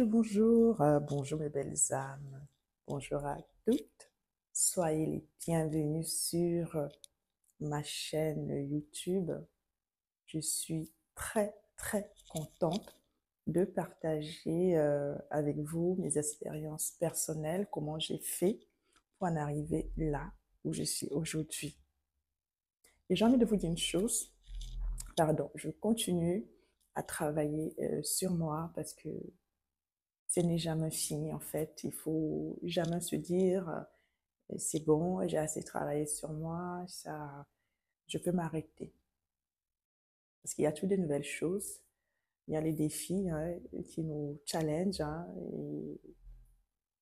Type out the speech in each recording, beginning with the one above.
bonjour, bonjour mes belles âmes, bonjour à toutes. Soyez les bienvenus sur ma chaîne YouTube. Je suis très contente de partager avec vous mes expériences personnelles, comment j'ai fait pour en arriver là où je suis aujourd'hui. Et j'ai envie de vous dire une chose, pardon, je continue à travailler sur moi parce que ce n'est jamais fini en fait. Il faut jamais se dire c'est bon, j'ai assez travaillé sur moi, ça, je peux m'arrêter. Parce qu'il y a toutes de nouvelles choses. Il y a les défis qui nous challengent et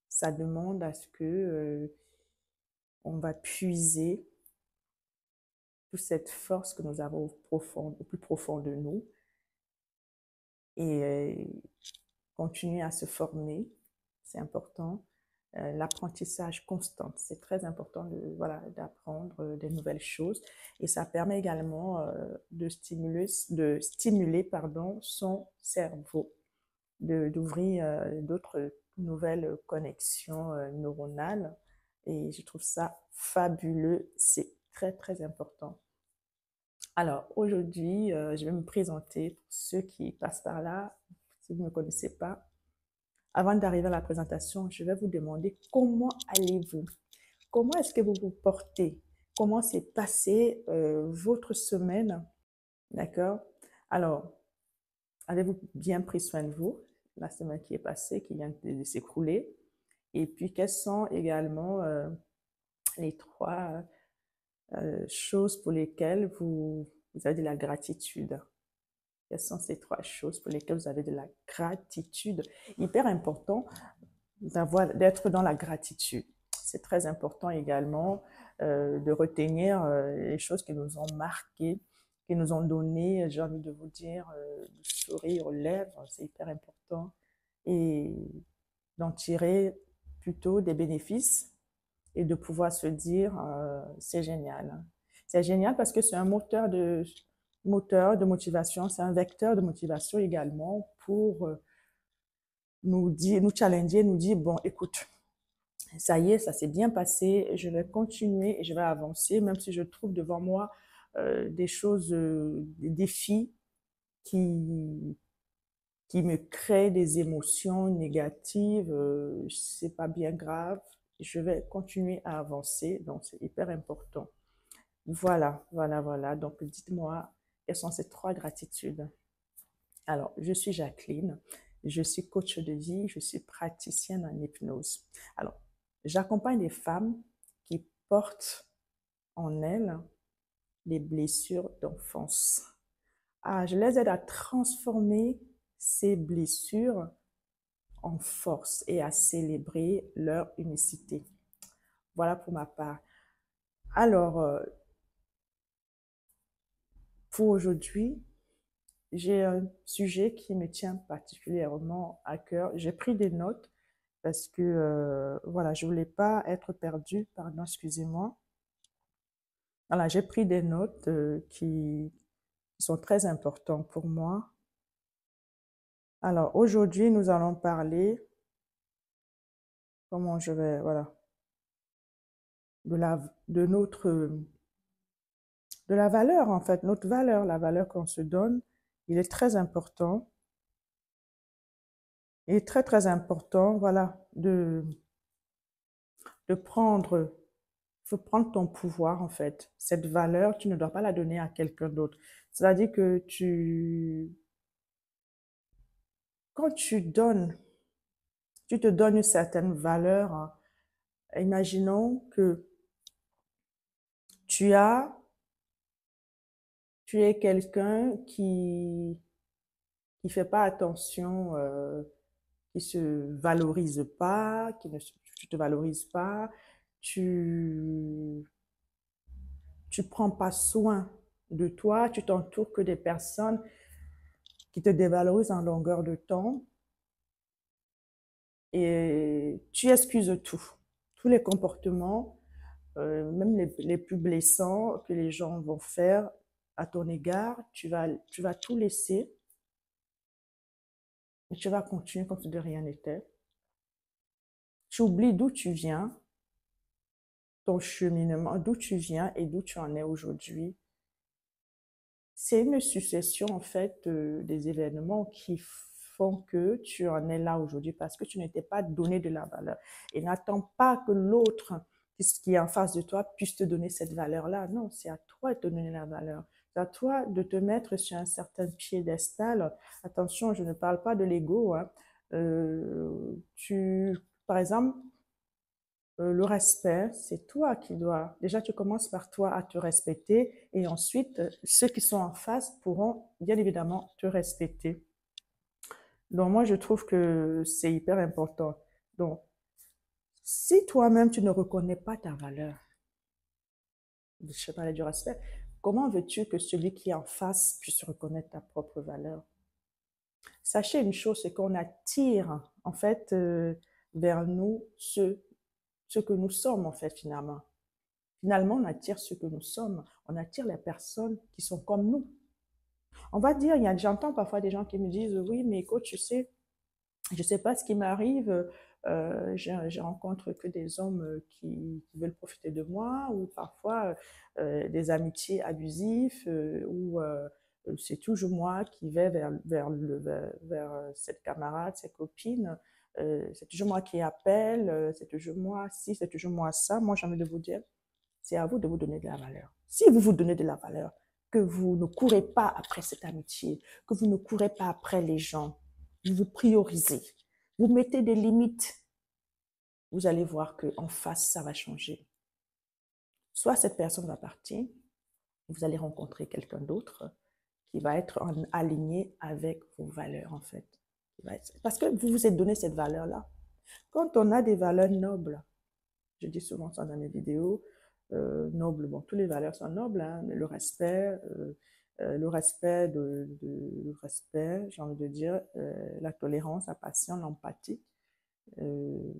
ça demande à ce que on va puiser toute cette force que nous avons au plus profond de nous et continuer à se former, c'est important. L'apprentissage constant, c'est très important de, voilà, d'apprendre des nouvelles choses et ça permet également de stimuler pardon, son cerveau, d'ouvrir d'autres nouvelles connexions neuronales et je trouve ça fabuleux, c'est très important. Alors aujourd'hui, je vais me présenter pour ceux qui passent par là, si vous ne me connaissez pas. Avant d'arriver à la présentation, je vais vous demander comment allez-vous? Comment est-ce que vous vous portez? Comment s'est passée votre semaine? D'accord? Alors, avez-vous bien pris soin de vous la semaine qui est passée, qui vient de s'écrouler? Et puis, quelles sont également les trois choses pour lesquelles vous avez de la gratitude? Quelles sont ces trois choses pour lesquelles vous avez de la gratitude? Hyper important d'être dans la gratitude. C'est très important également de retenir les choses qui nous ont marquées, qui nous ont donné, j'ai envie de vous dire, le sourire aux lèvres, c'est hyper important, et d'en tirer plutôt des bénéfices et de pouvoir se dire c'est génial. C'est génial parce que c'est un moteur de motivation, c'est un vecteur de motivation également pour nous dire, nous challenger, nous dire, bon, écoute, ça y est, ça s'est bien passé, je vais continuer et je vais avancer, même si je trouve devant moi des choses, des défis qui, qui me créent des émotions négatives, c'est pas bien grave, je vais continuer à avancer, donc c'est hyper important. Voilà. Donc dites-moi, quelles sont ces trois gratitudes? Alors, je suis Jacqueline, je suis coach de vie, je suis praticienne en hypnose. Alors, j'accompagne les femmes qui portent en elles les blessures d'enfance. Je les aide à transformer ces blessures en force et à célébrer leur unicité. Voilà pour ma part. Alors, pour aujourd'hui, j'ai un sujet qui me tient particulièrement à cœur. J'ai pris des notes parce que voilà, je voulais pas être perdue, pardon, excusez-moi. Voilà, j'ai pris des notes qui sont très importantes pour moi. Alors aujourd'hui, nous allons parler comment je vais voilà de la de notre de la valeur en fait, notre valeur, la valeur qu'on se donne, il est très important. Il est très important, voilà, de prendre faut prendre ton pouvoir, en fait. Cette valeur, tu ne dois pas la donner à quelqu'un d'autre. C'est-à-dire que quand tu te donnes une certaine valeur, hein. Imaginons que tu as, tu es quelqu'un qui fait pas attention, qui se valorise pas, tu te valorises pas, tu, tu prends pas soin de toi, tu t'entoures que des personnes qui te dévalorisent en longueur de temps et tu excuses tout. Tous les comportements, même les plus blessants que les gens vont faire à ton égard, tu vas tout laisser et tu vas continuer comme si de rien n'était. Tu oublies d'où tu viens, ton cheminement, d'où tu viens et d'où tu en es aujourd'hui. C'est une succession, en fait, des événements qui font que tu en es là aujourd'hui parce que tu ne t'es pas donné de la valeur. Et n'attends pas que l'autre qui est en face de toi puisse te donner cette valeur-là. Non, c'est à toi de te donner la valeur. C'est à toi de te mettre sur un certain piédestal. Attention, je ne parle pas de l'ego, hein. Par exemple, le respect, c'est toi qui dois. Déjà, tu commences par toi à te respecter et ensuite, ceux qui sont en face pourront bien évidemment te respecter. Donc, moi, je trouve que c'est hyper important. Donc, si toi-même, tu ne reconnais pas ta valeur, je parlais du respect, comment veux-tu que celui qui est en face puisse reconnaître ta propre valeur? Sachez une chose, c'est qu'on attire, en fait, vers nous ce que nous sommes, en fait, finalement. Finalement, on attire ce que nous sommes. On attire les personnes qui sont comme nous. On va dire, j'entends parfois des gens qui me disent, oui, mais écoute, tu sais, je ne sais pas ce qui m'arrive, je rencontre que des hommes qui veulent profiter de moi, ou parfois des amitiés abusives, ou c'est toujours moi qui vais vers cette camarade, cette copine, c'est toujours moi qui appelle, c'est toujours moi ci, c'est toujours moi ça. Moi, j'ai envie de vous dire, c'est à vous de vous donner de la valeur. Si vous vous donnez de la valeur, que vous ne courez pas après cette amitié, que vous ne courez pas après les gens, vous vous priorisez, vous mettez des limites, vous allez voir qu'en face, ça va changer. Soit cette personne va partir, vous allez rencontrer quelqu'un d'autre qui va être aligné avec vos valeurs, en fait. Parce que vous vous êtes donné cette valeur-là. Quand on a des valeurs nobles, je dis souvent ça dans mes vidéos, nobles, bon, toutes les valeurs sont nobles, hein, mais le respect, le respect, j'ai envie de dire, la tolérance, la patience, l'empathie. Euh,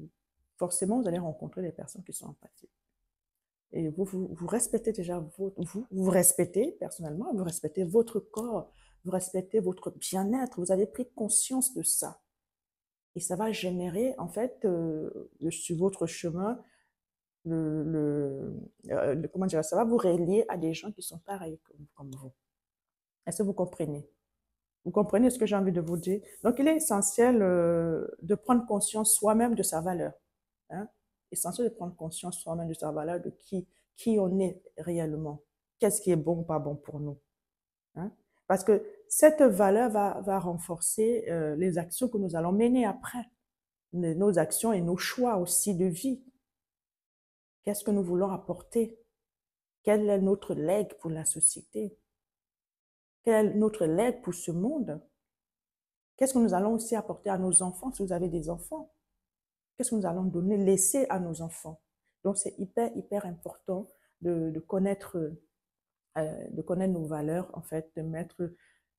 Forcément, vous allez rencontrer des personnes qui sont empathiques. Et vous respectez déjà vous respectez personnellement, vous respectez votre corps, vous respectez votre bien-être, vous avez pris conscience de ça. Et ça va générer, en fait, sur votre chemin, comment dire, ça va vous relier à des gens qui sont pareils comme vous. Est-ce que vous comprenez? Vous comprenez ce que j'ai envie de vous dire? Donc, il est essentiel de prendre conscience soi-même de sa valeur. Hein? Essentiel de prendre conscience soi-même de sa valeur, de qui on est réellement. Qu'est-ce qui est bon ou pas bon pour nous? Hein? Parce que cette valeur va renforcer les actions que nous allons mener après, nos actions et nos choix aussi de vie. Qu'est-ce que nous voulons apporter? Quel est notre legs pour la société? Quel est notre legs pour ce monde? Qu'est-ce que nous allons aussi apporter à nos enfants si vous avez des enfants? Qu'est-ce que nous allons donner, laisser à nos enfants? Donc, c'est hyper, hyper important de connaître nos valeurs, en fait,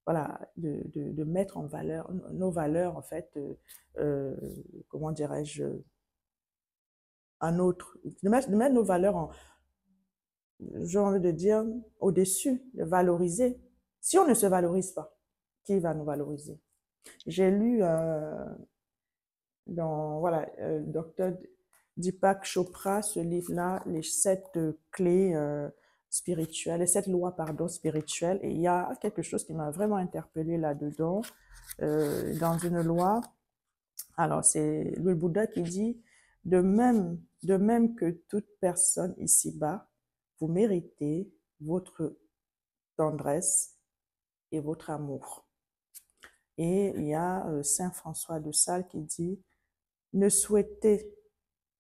voilà, de mettre en valeur nos valeurs, en fait, comment dirais-je, de mettre nos valeurs j'ai envie de dire, au-dessus, de valoriser. Si on ne se valorise pas, qui va nous valoriser? J'ai lu voilà, docteur Deepak Chopra, ce livre-là, les 7 clés spirituelles, les 7 lois, pardon, spirituelles. Et il y a quelque chose qui m'a vraiment interpellée là-dedans, dans une loi. Alors, c'est le Bouddha qui dit, de même que toute personne ici-bas, vous méritez votre tendresse et votre amour. Et il y a Saint François de Sales qui dit, ne souhaitez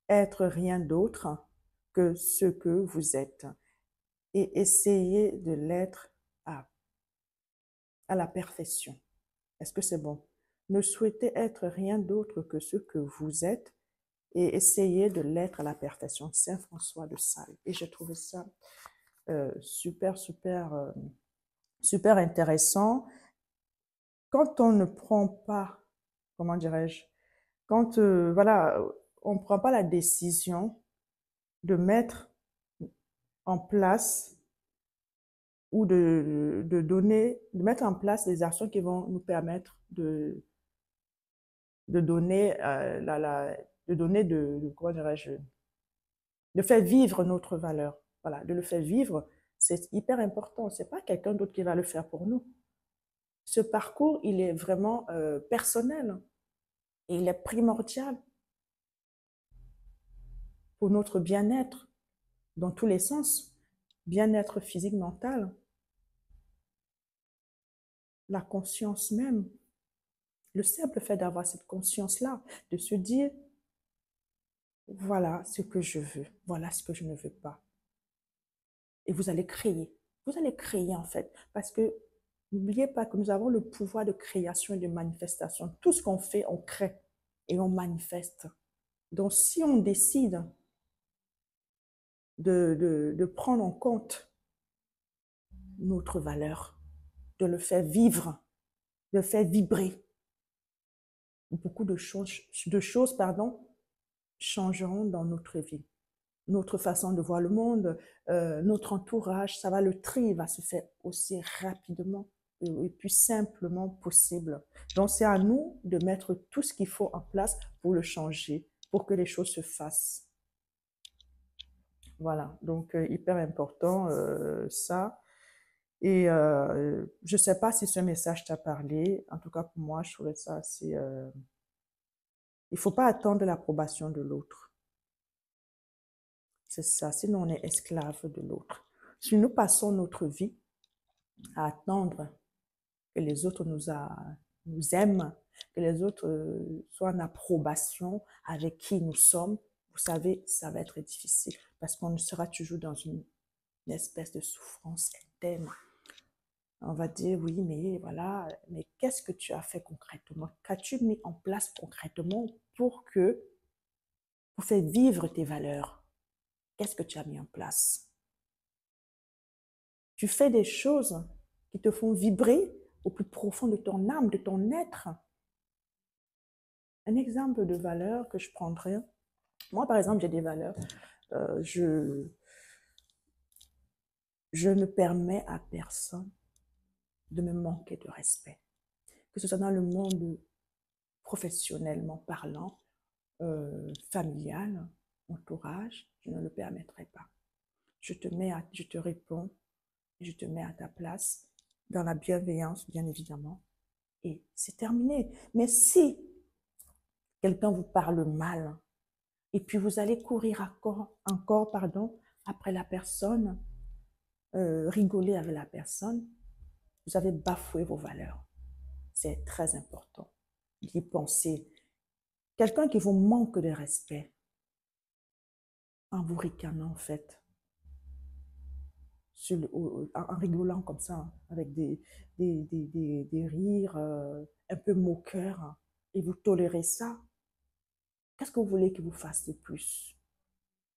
être rien d'autre que ce que vous êtes et essayez de l'être à la perfection. Est-ce que c'est bon? Ne souhaitez être rien d'autre que ce que vous êtes et essayez de l'être à la perfection. Saint François de Sales. Et j'ai trouvé ça super, super, super intéressant. Quand on ne prend pas, comment dirais-je, quand voilà, on ne prend pas la décision de mettre en place ou de mettre en place des actions qui vont nous permettre de donner, comment dirais-je, de faire vivre notre valeur. Voilà, de le faire vivre, c'est hyper important. C'est pas quelqu'un d'autre qui va le faire pour nous. Ce parcours, il est vraiment personnel et il est primordial pour notre bien-être dans tous les sens. Bien-être physique, mental, la conscience même. Le simple fait d'avoir cette conscience-là, de se dire, voilà ce que je veux, voilà ce que je ne veux pas. Et vous allez créer. Vous allez créer en fait. Parce que n'oubliez pas que nous avons le pouvoir de création et de manifestation. Tout ce qu'on fait, on crée et on manifeste. Donc si on décide de prendre en compte notre valeur, de le faire vivre, de le faire vibrer, beaucoup de choses changeront dans notre vie. Notre façon de voir le monde, notre entourage, le tri va se faire aussi rapidement et plus simplement possible. Donc, c'est à nous de mettre tout ce qu'il faut en place pour le changer, pour que les choses se fassent. Voilà, donc hyper important ça. Et je ne sais pas si ce message t'a parlé. En tout cas, pour moi, je trouvais ça assez... il ne faut pas attendre l'approbation de l'autre. C'est ça, sinon on est esclave de l'autre. Si nous passons notre vie à attendre que les autres nous aiment, que les autres soient en approbation avec qui nous sommes, vous savez, ça va être difficile parce qu'on sera toujours dans une espèce de souffrance interne. On va dire, oui, mais voilà, mais qu'est-ce que tu as fait concrètement? Qu'as-tu mis en place concrètement pour faire vivre tes valeurs? Qu'est-ce que tu as mis en place? Tu fais des choses qui te font vibrer au plus profond de ton âme, de ton être. Un exemple de valeur que je prendrais, moi par exemple j'ai des valeurs, je ne permets à personne de me manquer de respect, que ce soit dans le monde professionnellement parlant, familial, entourage, je ne le permettrai pas. Je te réponds, je te mets à ta place, dans la bienveillance bien évidemment, et c'est terminé. Mais si quelqu'un vous parle mal, et puis vous allez courir encore après la personne, rigoler avec la personne, vous avez bafoué vos valeurs. C'est très important d'y penser. Quelqu'un qui vous manque de respect, en vous ricanant en fait, en rigolant comme ça, hein, avec des rires un peu moqueurs, hein, et vous tolérez ça, qu'est-ce que vous voulez qu'il vous fasse de plus?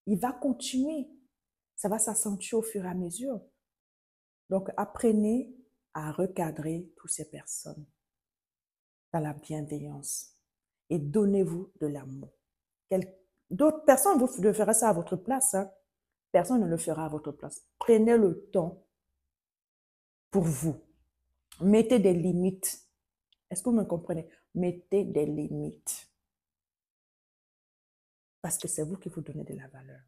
Il va continuer. Ça va s'accentuer au fur et à mesure. Donc, apprenez à recadrer toutes ces personnes dans la bienveillance et donnez-vous de l'amour. D'autres personnes, vous le ferez ça à votre place. Hein. Personne ne le fera à votre place. Prenez le temps pour vous. Mettez des limites. Est-ce que vous me comprenez? Mettez des limites. Parce que c'est vous qui vous donnez de la valeur.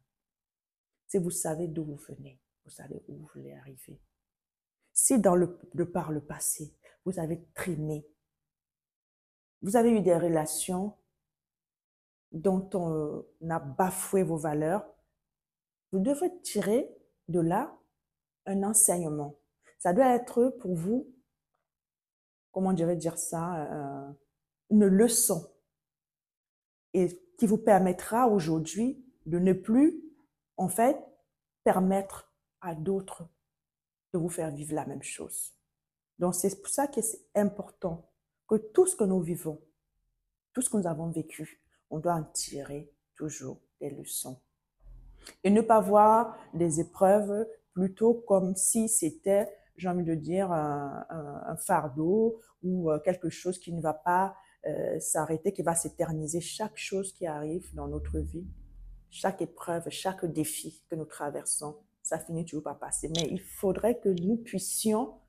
Si vous savez d'où vous venez, vous savez où vous voulez arriver. Si par le passé, vous avez trimé, vous avez eu des relations dont on a bafoué vos valeurs, vous devez tirer de là un enseignement. Ça doit être pour vous, comment je vais dire ça, une leçon et qui vous permettra aujourd'hui de ne plus, en fait, permettre à d'autres de vous faire vivre la même chose. Donc, c'est pour ça que c'est important que tout ce que nous vivons, tout ce que nous avons vécu, on doit en tirer toujours des leçons. Et ne pas voir les épreuves plutôt comme si c'était, j'ai envie de dire, un fardeau ou quelque chose qui ne va pas s'arrêter, qui va s'éterniser. Chaque chose qui arrive dans notre vie, chaque épreuve, chaque défi que nous traversons, ça finit toujours par passer. Mais il faudrait que nous puissions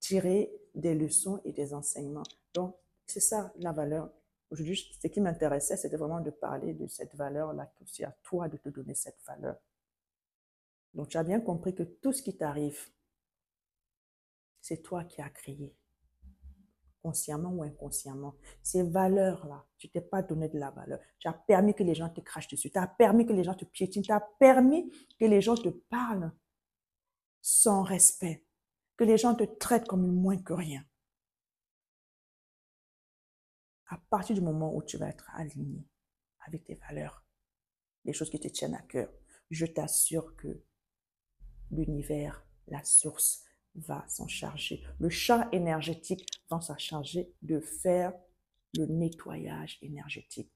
tirer des leçons et des enseignements. Donc, C'est ça la valeur. Aujourd'hui, ce qui m'intéressait, c'était vraiment de parler de cette valeur-là, que c'est à toi de te donner cette valeur. Donc, tu as bien compris que tout ce qui t'arrive, c'est toi qui as créé, consciemment ou inconsciemment. Ces valeurs-là, tu t'es pas donné de la valeur. Tu as permis que les gens te crachent dessus. Tu as permis que les gens te piétinent. Tu as permis que les gens te parlent sans respect. Que les gens te traitent comme moins que rien. À partir du moment où tu vas être aligné avec tes valeurs, les choses qui te tiennent à cœur, je t'assure que l'univers, la source, va s'en charger. Le champ énergétique va s'en charger de faire le nettoyage énergétique.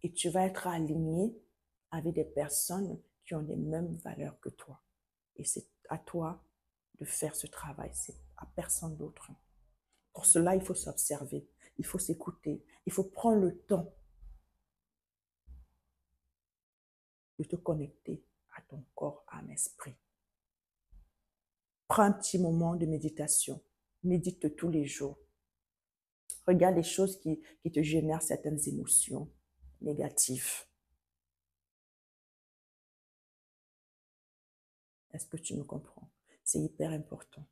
Et tu vas être aligné avec des personnes qui ont les mêmes valeurs que toi. Et c'est à toi de faire ce travail, c'est à personne d'autre. Pour cela, il faut s'observer, il faut s'écouter, il faut prendre le temps de te connecter à ton corps, âme, esprit. Prends un petit moment de méditation. Médite tous les jours. Regarde les choses qui te génèrent certaines émotions négatives. Est-ce que tu me comprends? C'est hyper important.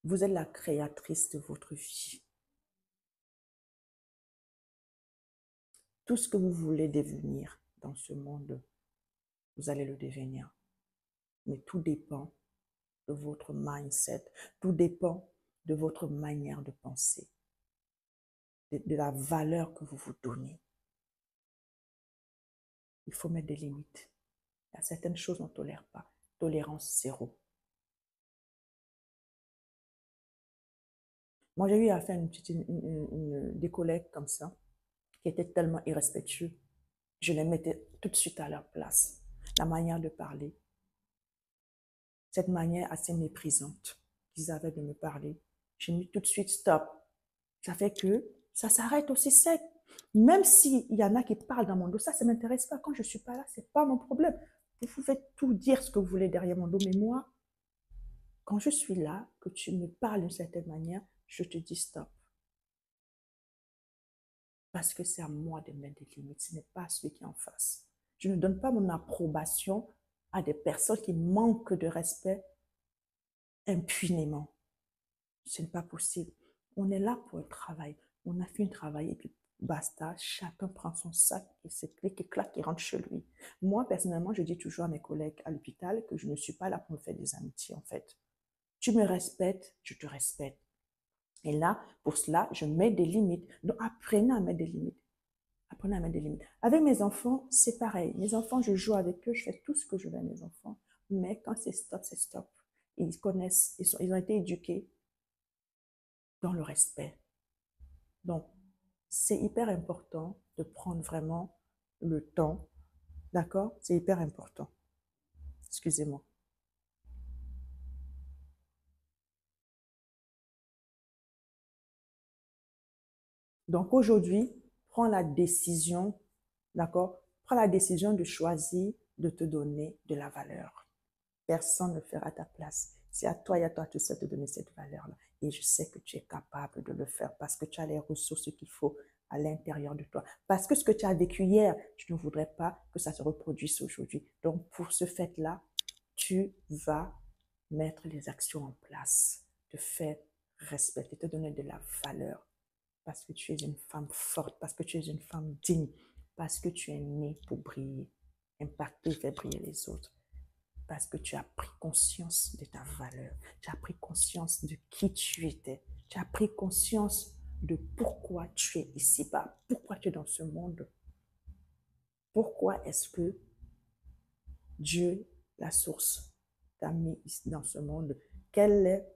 Vous êtes la créatrice de votre vie. Tout ce que vous voulez devenir dans ce monde, vous allez le devenir. Mais tout dépend de votre mindset. Tout dépend de votre manière de penser, de la valeur que vous vous donnez. Il faut mettre des limites. Il y a certaines choses qu'on ne tolère pas. Tolérance zéro. Moi, j'ai eu à faire des collègues comme ça, qui étaient tellement irrespectueux. Je les mettais tout de suite à leur place. La manière de parler, cette manière assez méprisante qu'ils avaient de me parler, j'ai mis tout de suite stop. Ça fait que ça s'arrête aussi sec. Même s'il y en a qui parlent dans mon dos, ça ne m'intéresse pas. Quand je ne suis pas là, ce n'est pas mon problème. Vous pouvez tout dire ce que vous voulez derrière mon dos, mais moi, quand je suis là, que tu me parles d'une certaine manière, je te dis stop. Parce que c'est à moi de mettre des limites, ce n'est pas à celui qui est en face. Je ne donne pas mon approbation à des personnes qui manquent de respect impunément. Ce n'est pas possible. On est là pour un travail. On a fait un travail et puis basta, chacun prend son sac et ses clés et claque et rentre chez lui. Moi, personnellement, je dis toujours à mes collègues à l'hôpital que je ne suis pas là pour me faire des amitiés, en fait. Tu me respectes, je te respecte. Et là, pour cela, je mets des limites. Donc, apprenez à mettre des limites. Apprenez à mettre des limites. Avec mes enfants, c'est pareil. Mes enfants, je joue avec eux, je fais tout ce que je veux à mes enfants. Mais quand c'est stop, c'est stop. Ils connaissent, ils ont été éduqués dans le respect. Donc, c'est hyper important de prendre vraiment le temps. D'accord? C'est hyper important. Excusez-moi. Donc, aujourd'hui, prends la décision, d'accord? Prends la décision de choisir de te donner de la valeur. Personne ne le fera à ta place. C'est à toi et à toi tout seul de donner cette valeur-là. Et je sais que tu es capable de le faire parce que tu as les ressources qu'il faut à l'intérieur de toi. Parce que ce que tu as vécu hier, tu ne voudrais pas que ça se reproduise aujourd'hui. Donc, pour ce fait-là, tu vas mettre les actions en place, te faire respecter, te donner de la valeur. Parce que tu es une femme forte, parce que tu es une femme digne, parce que tu es née pour briller, impacter et faire briller les autres. Parce que tu as pris conscience de ta valeur, tu as pris conscience de qui tu étais, tu as pris conscience de pourquoi tu es ici-bas, pourquoi tu es dans ce monde. Pourquoi est-ce que Dieu, la source, t'a mis ici dans ce monde? Quelle est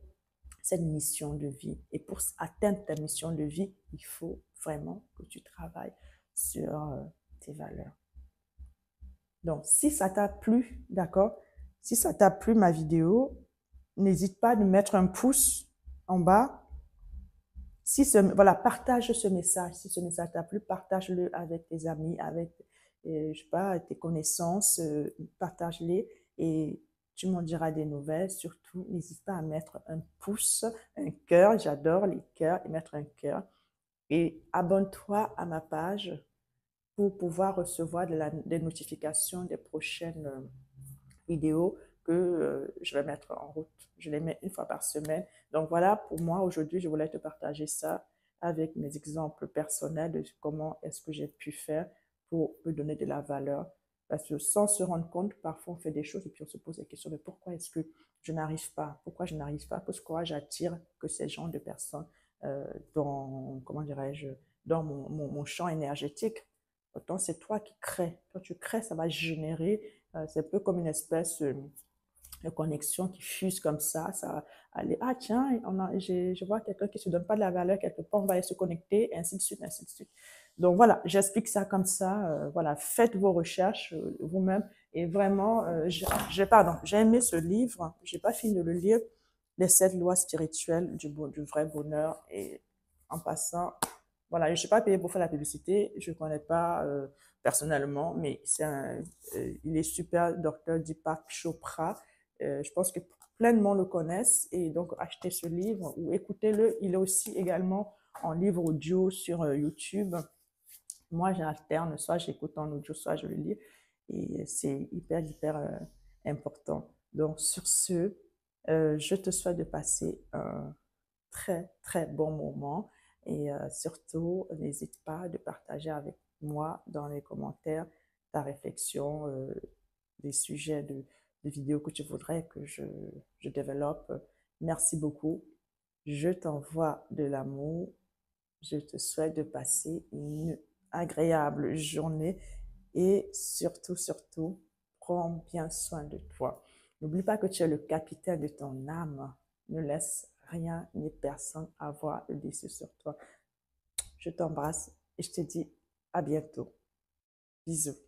cette mission de vie? Et pour atteindre ta mission de vie, il faut vraiment que tu travailles sur tes valeurs. Donc, si ça t'a plu, d'accord? Si ça t'a plu ma vidéo, n'hésite pas à nous mettre un pouce en bas. Si voilà, partage ce message. Si ce message t'a plu, partage-le avec tes amis, avec je sais pas, tes connaissances, partage-les et tu m'en diras des nouvelles. Surtout, n'hésite pas à mettre un pouce, un cœur. J'adore les cœurs et mettre un cœur. Et abonne-toi à ma page pour pouvoir recevoir des notifications des prochaines vidéos que je vais mettre en route. Je les mets une fois par semaine. Donc voilà, pour moi, aujourd'hui, je voulais te partager ça avec mes exemples personnels de comment est-ce que j'ai pu faire pour me donner de la valeur. Parce que sans se rendre compte, parfois on fait des choses et puis on se pose la question de pourquoi est-ce que je n'arrive pas? Pourquoi je n'arrive pas? Pourquoi j'attire que ces genres de personnes dans, comment dirais-je, dans mon champ énergétique? Autant c'est toi qui crées. Quand tu crées, ça va générer, c'est un peu comme une espèce de connexion qui fuse comme ça va aller, ah tiens, je vois quelqu'un qui ne se donne pas de la valeur quelque part, on va aller se connecter, ainsi de suite, ainsi de suite. Donc voilà, j'explique ça comme ça, voilà, faites vos recherches vous-même, et vraiment, pardon, j'ai aimé ce livre, j'ai pas fini de le lire, Les 7 lois spirituelles du vrai bonheur, et en passant, voilà, je ne suis pas payée pour faire la publicité, je ne connais pas personnellement, mais il est super, docteur Deepak Chopra. Je pense que plein de monde le connaissent, et donc achetez ce livre ou écoutez-le. Il est aussi également en livre audio sur YouTube. Moi, j'alterne, soit j'écoute en audio, soit je le lis, et c'est hyper, hyper important. Donc sur ce, je te souhaite de passer un très, très bon moment. Et surtout, n'hésite pas de partager avec moi dans les commentaires ta réflexion, des sujets de vidéos que tu voudrais que je développe. Merci beaucoup. Je t'envoie de l'amour. Je te souhaite de passer une agréable journée et surtout, surtout, prends bien soin de toi. N'oublie pas que tu es le capitaine de ton âme. Ne laisse rien ni personne avoir le dessus sur toi. Je t'embrasse et je te dis à bientôt. Bisous.